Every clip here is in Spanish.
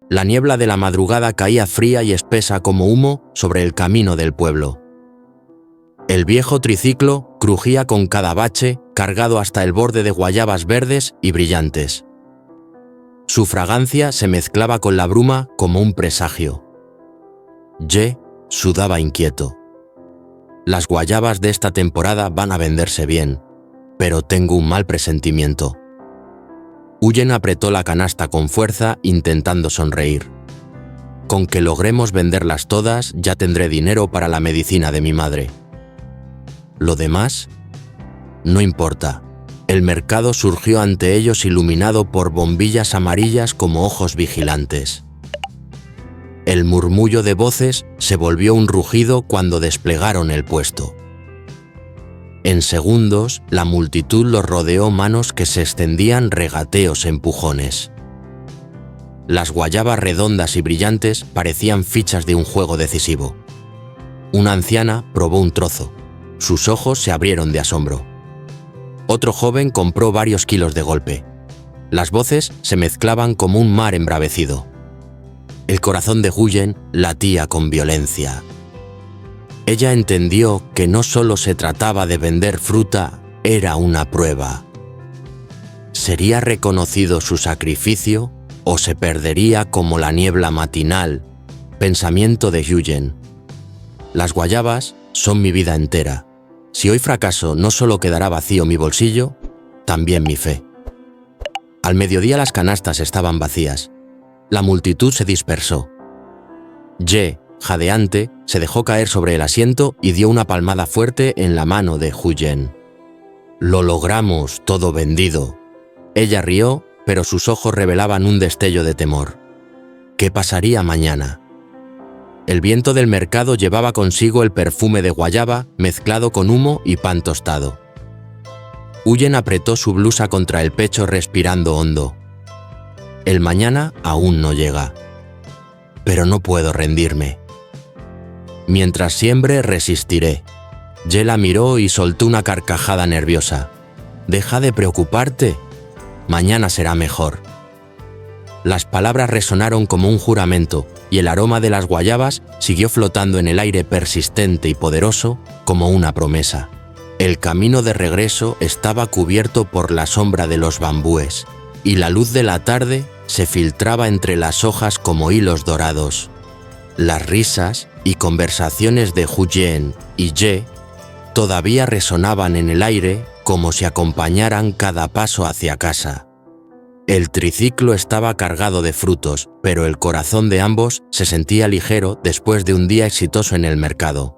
La niebla de la madrugada caía fría y espesa como humo sobre el camino del pueblo. El viejo triciclo crujía con cada bache, cargado hasta el borde de guayabas verdes y brillantes. Su fragancia se mezclaba con la bruma como un presagio. Ye sudaba inquieto. Las guayabas de esta temporada van a venderse bien, pero tengo un mal presentimiento. Huyen apretó la canasta con fuerza, intentando sonreír. Con que logremos venderlas todas, ya tendré dinero para la medicina de mi madre. Lo demás, no importa. El mercado surgió ante ellos iluminado por bombillas amarillas como ojos vigilantes. El murmullo de voces se volvió un rugido cuando desplegaron el puesto. En segundos, la multitud los rodeó, manos que se extendían, regateos, empujones. Las guayabas redondas y brillantes parecían fichas de un juego decisivo. Una anciana probó un trozo. Sus ojos se abrieron de asombro. Otro joven compró varios kilos de golpe. Las voces se mezclaban como un mar embravecido. El corazón de Huyen latía con violencia. Ella entendió que no solo se trataba de vender fruta, era una prueba. ¿Sería reconocido su sacrificio o se perdería como la niebla matinal? Pensamiento de Huyen. Las guayabas son mi vida entera. Si hoy fracaso, no solo quedará vacío mi bolsillo, también mi fe. Al mediodía las canastas estaban vacías. La multitud se dispersó. Ye, jadeante, se dejó caer sobre el asiento y dio una palmada fuerte en la mano de Huyen. Lo logramos, todo vendido. Ella rió, pero sus ojos revelaban un destello de temor. ¿Qué pasaría mañana? El viento del mercado llevaba consigo el perfume de guayaba mezclado con humo y pan tostado. Huyen apretó su blusa contra el pecho respirando hondo. El mañana aún no llega. Pero no puedo rendirme. Mientras siembre, resistiré. Ye la miró y soltó una carcajada nerviosa. Deja de preocuparte. Mañana será mejor. Las palabras resonaron como un juramento y el aroma de las guayabas siguió flotando en el aire persistente y poderoso como una promesa. El camino de regreso estaba cubierto por la sombra de los bambúes y la luz de la tarde se filtraba entre las hojas como hilos dorados. Las risas y conversaciones de Huyen y Ye todavía resonaban en el aire como si acompañaran cada paso hacia casa. El triciclo estaba cargado de frutos, pero el corazón de ambos se sentía ligero después de un día exitoso en el mercado.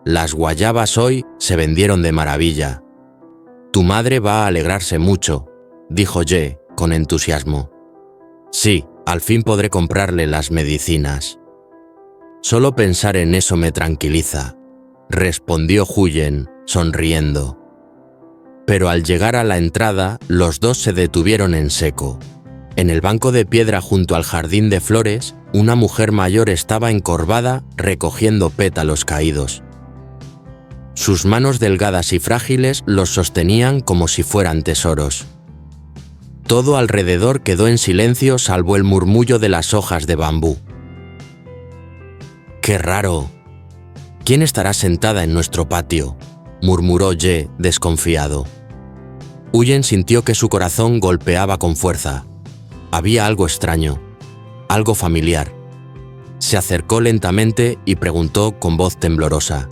Las guayabas hoy se vendieron de maravilla. Tu madre va a alegrarse mucho, dijo Ye con entusiasmo. Sí, al fin podré comprarle las medicinas. Solo pensar en eso me tranquiliza, respondió Huyen, sonriendo. Pero al llegar a la entrada, los dos se detuvieron en seco. En el banco de piedra junto al jardín de flores, una mujer mayor estaba encorvada recogiendo pétalos caídos. Sus manos delgadas y frágiles los sostenían como si fueran tesoros. Todo alrededor quedó en silencio salvo el murmullo de las hojas de bambú. ¡Qué raro! ¿Quién estará sentada en nuestro patio?, murmuró Ye, desconfiado. Huyen sintió que su corazón golpeaba con fuerza. Había algo extraño, algo familiar. Se acercó lentamente y preguntó con voz temblorosa.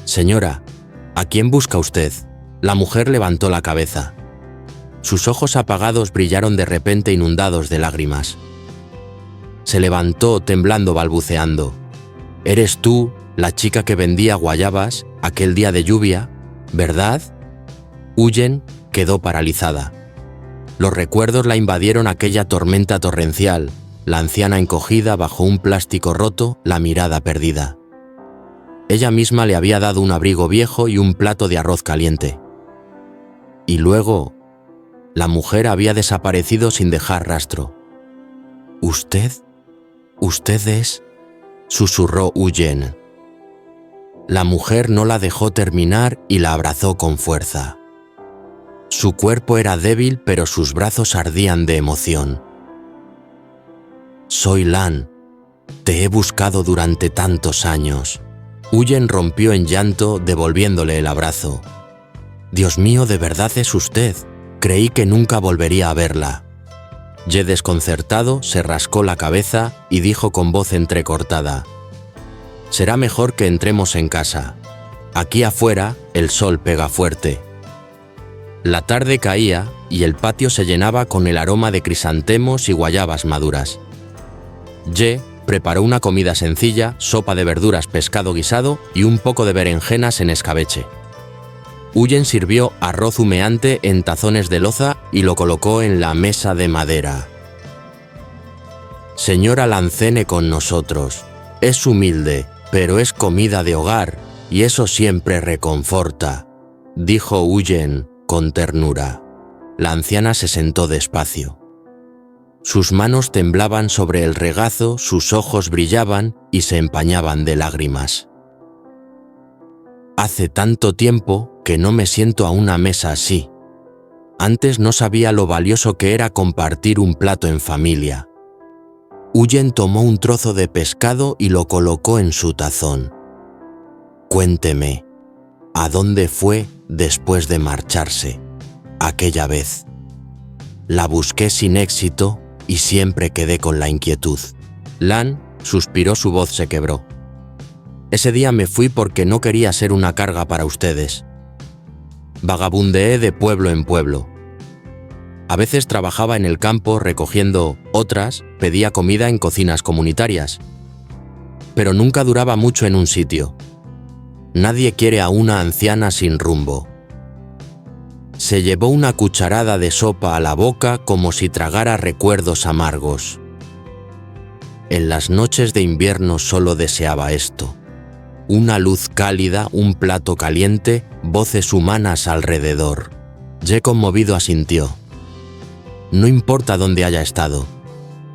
«Señora, ¿a quién busca usted?». La mujer levantó la cabeza. Sus ojos apagados brillaron de repente inundados de lágrimas. Se levantó temblando, balbuceando. «¿Eres tú la chica que vendía guayabas aquel día de lluvia, verdad?». Huyen quedó paralizada. Los recuerdos la invadieron, aquella tormenta torrencial, la anciana encogida bajo un plástico roto, la mirada perdida. Ella misma le había dado un abrigo viejo y un plato de arroz caliente. Y luego, la mujer había desaparecido sin dejar rastro. «¿Usted? ¿Usted es?», susurró Huyen. La mujer no la dejó terminar y la abrazó con fuerza. Su cuerpo era débil, pero sus brazos ardían de emoción. soy Lan. Te he buscado durante tantos años. Huyen rompió en llanto devolviéndole el abrazo. Dios mío, ¿de verdad es usted? Creí que nunca volvería a verla. Ye, desconcertado, se rascó la cabeza y dijo con voz entrecortada: será mejor que entremos en casa. Aquí afuera el sol pega fuerte. La tarde caía y el patio se llenaba con el aroma de crisantemos y guayabas maduras. Ye preparó una comida sencilla, sopa de verduras, pescado guisado y un poco de berenjenas en escabeche. Huyen sirvió arroz humeante en tazones de loza y lo colocó en la mesa de madera. Señora Lan, cene con nosotros. Es humilde, pero es comida de hogar y eso siempre reconforta, dijo Huyen con ternura. La anciana se sentó despacio. Sus manos temblaban sobre el regazo, sus ojos brillaban y se empañaban de lágrimas. Hace tanto tiempo que no me siento a una mesa así. Antes no sabía lo valioso que era compartir un plato en familia. Huyen tomó un trozo de pescado y lo colocó en su tazón. Cuénteme, ¿a dónde fue después de marcharse, aquella vez? La busqué sin éxito y siempre quedé con la inquietud. Lan suspiró, su voz se quebró. Ese día me fui porque no quería ser una carga para ustedes. Vagabundeé de pueblo en pueblo. A veces trabajaba en el campo recogiendo, otras pedía comida en cocinas comunitarias. Pero nunca duraba mucho en un sitio. Nadie quiere a una anciana sin rumbo. Se llevó una cucharada de sopa a la boca como si tragara recuerdos amargos. En las noches de invierno solo deseaba esto: una luz cálida, un plato caliente, voces humanas alrededor. Ye, conmovido, asintió. No importa dónde haya estado,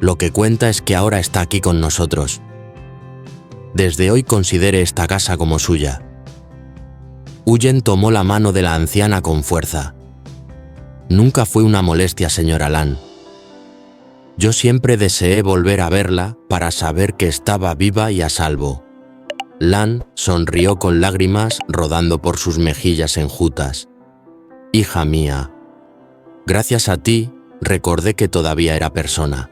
lo que cuenta es que ahora está aquí con nosotros. Desde hoy considere esta casa como suya. Huyen tomó la mano de la anciana con fuerza. Nunca fue una molestia, señora Lan. Yo siempre deseé volver a verla para saber que estaba viva y a salvo. Lan sonrió con lágrimas rodando por sus mejillas enjutas. Hija mía, gracias a ti recordé que todavía era persona.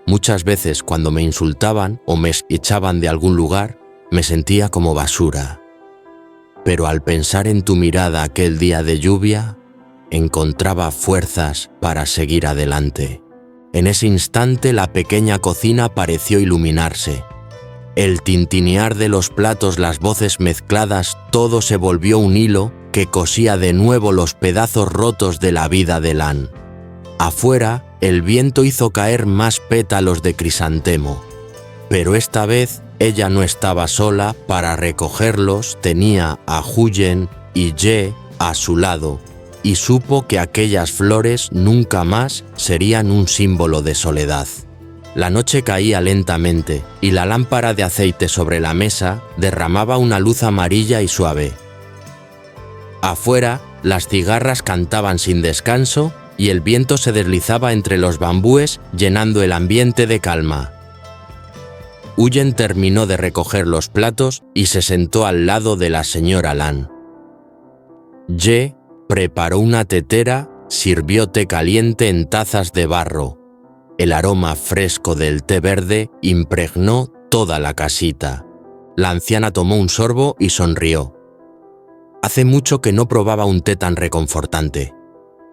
Muchas veces cuando me insultaban o me echaban de algún lugar, me sentía como basura. Pero al pensar en tu mirada aquel día de lluvia, encontraba fuerzas para seguir adelante. En ese instante la pequeña cocina pareció iluminarse. El tintinear de los platos, las voces mezcladas, todo se volvió un hilo que cosía de nuevo los pedazos rotos de la vida de Lan. Afuera, el viento hizo caer más pétalos de crisantemo. Pero esta vez ella no estaba sola para recogerlos, tenía a Huyen y Ye a su lado, y supo que aquellas flores nunca más serían un símbolo de soledad. La noche caía lentamente y la lámpara de aceite sobre la mesa derramaba una luz amarilla y suave. Afuera, las cigarras cantaban sin descanso y el viento se deslizaba entre los bambúes llenando el ambiente de calma. Huyen terminó de recoger los platos y se sentó al lado de la señora Lan. Ye preparó una tetera, sirvió té caliente en tazas de barro. El aroma fresco del té verde impregnó toda la casita. La anciana tomó un sorbo y sonrió. Hace mucho que no probaba un té tan reconfortante.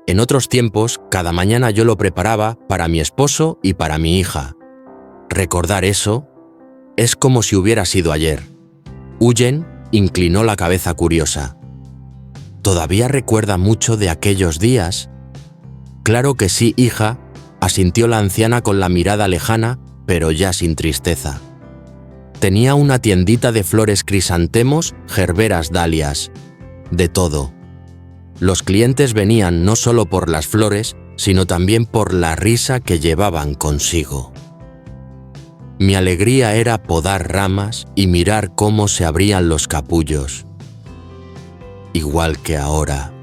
En otros tiempos, cada mañana yo lo preparaba para mi esposo y para mi hija. Recordar eso es como si hubiera sido ayer. Huyen inclinó la cabeza curiosa. ¿Todavía recuerda mucho de aquellos días? Claro que sí, hija, asintió la anciana con la mirada lejana, pero ya sin tristeza. Tenía una tiendita de flores, crisantemos, gerberas, dalias, de todo. Los clientes venían no solo por las flores, sino también por la risa que llevaban consigo. Mi alegría era podar ramas y mirar cómo se abrían los capullos. Igual que ahora.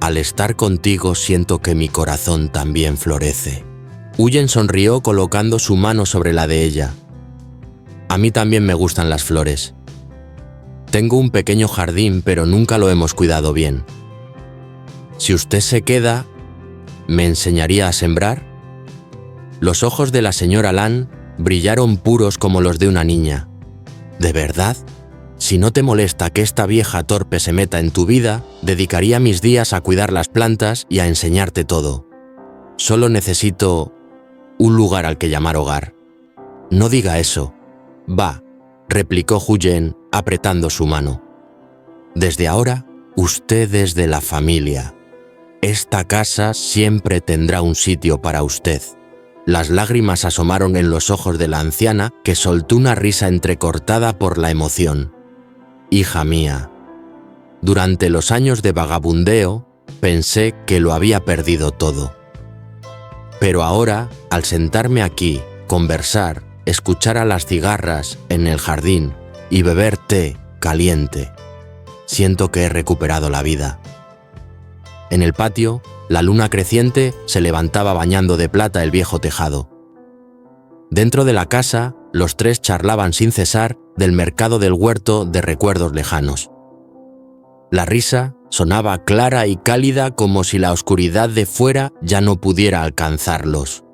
Al estar contigo siento que mi corazón también florece. Huyen sonrió colocando su mano sobre la de ella. A mí también me gustan las flores. Tengo un pequeño jardín, pero nunca lo hemos cuidado bien. Si usted se queda, ¿me enseñaría a sembrar? Los ojos de la señora Lan brillaron puros como los de una niña. ¿De verdad? Si no te molesta que esta vieja torpe se meta en tu vida, dedicaría mis días a cuidar las plantas y a enseñarte todo. Solo necesito un lugar al que llamar hogar. No diga eso. Va, replicó Huyen apretando su mano. Desde ahora, usted es de la familia. Esta casa siempre tendrá un sitio para usted. Las lágrimas asomaron en los ojos de la anciana, que soltó una risa entrecortada por la emoción. Hija mía, durante los años de vagabundeo, pensé que lo había perdido todo. Pero ahora, al sentarme aquí, conversar, escuchar a las cigarras en el jardín y beber té caliente, siento que he recuperado la vida. En el patio, la luna creciente se levantaba bañando de plata el viejo tejado. Dentro de la casa, los tres charlaban sin cesar del mercado del huerto de recuerdos lejanos. La risa sonaba clara y cálida como si la oscuridad de fuera ya no pudiera alcanzarlos.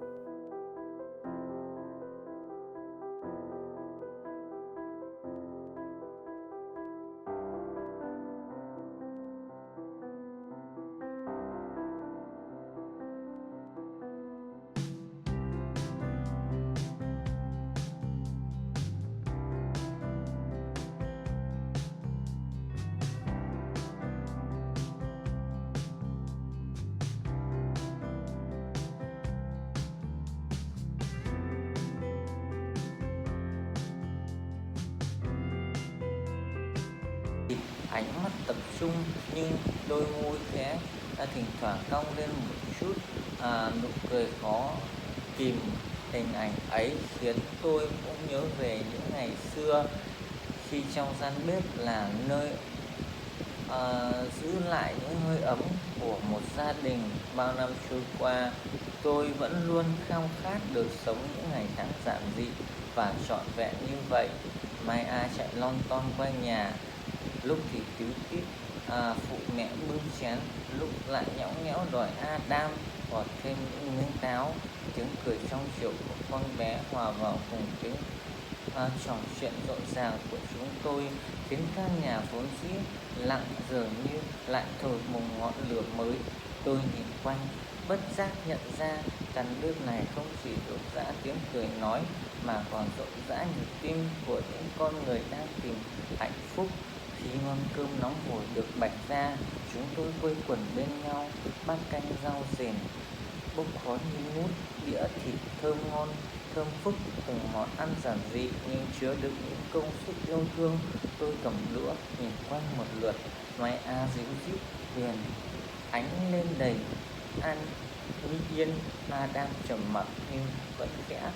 Ánh mắt tập trung nhưng đôi môi khẽ thỉnh thoảng cong lên một chút, nụ cười khó kìm. Hình ảnh ấy khiến tôi cũng nhớ về những ngày xưa khi trong gian bếp là nơi giữ lại những hơi ấm của một gia đình. Bao năm trôi qua, tôi vẫn luôn khao khát được sống những ngày tháng giản dị và trọn vẹn như vậy. Mai A chạy lon ton quanh nhà, lúc thì tíu tít phụ mẹ bưng chén, lúc lại nhõng nhẽo đòi Adam gọt thêm những miếng táo. Tiếng cười trong chiều của con bé hòa vào cùng tiếng trò chuyện rộn ràng của chúng tôi khiến căn nhà vốn dĩ lặng giờ như lại thổi một ngọn lửa mới. Tôi nhìn quanh, bất giác nhận ra căn bếp này không chỉ rộn rã tiếng cười nói mà còn rộn rã nhịp tim của những con người đang tìm hạnh phúc. Khi mâm cơm nóng hổi được bày ra, chúng tôi quây quần bên nhau, bát canh rau rền bốc khói nghi ngút, đĩa thịt thơm ngon, thơm phức, từng món ăn giản dị nhưng chứa đựng những công sức yêu thương. Tôi cầm đũa nhìn quanh một lượt, Mai A díu dít Huyền ánh lên đầy an yên. Adam trầm mặc nhưng vẫn khẽ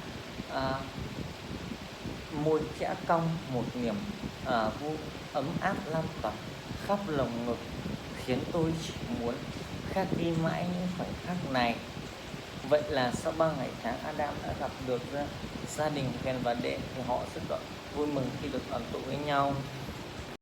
môi khẽ cong, một niềm vui ấm áp lan tỏa khắp lồng ngực, khiến tôi chỉ muốn khắc ghi mãi những khoảnh khắc này. Vậy là sau 3 ngày tháng, Adam đã gặp được gia đình Huyền và Đệ, thì họ rất vui mừng khi được đoàn tụ với nhau.